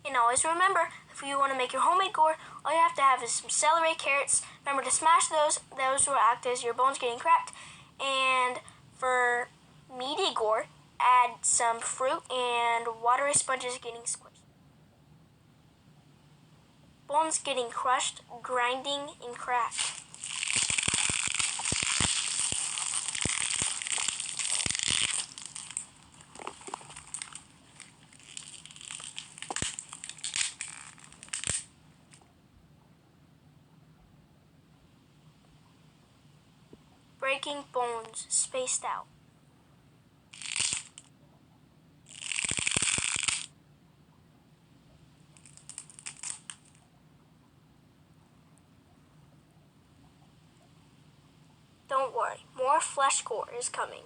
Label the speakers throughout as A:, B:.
A: And always remember, if you want to make your homemade gore, all you have to have is some celery, carrots. Remember to smash those. Those will act as your bones getting cracked. And for meaty gore, add some fruit and watery sponges getting squished. Bones getting crushed, grinding, and cracked. Breaking bones spaced out. Don't worry, more flesh gore is coming.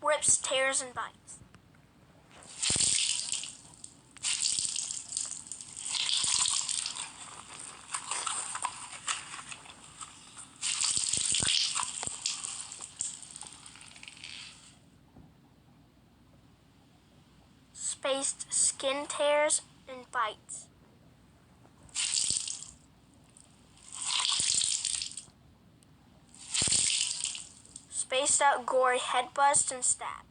A: Rips, tears, and bites. Spaced skin tears and bites. Spaced out gory head busts and stabs.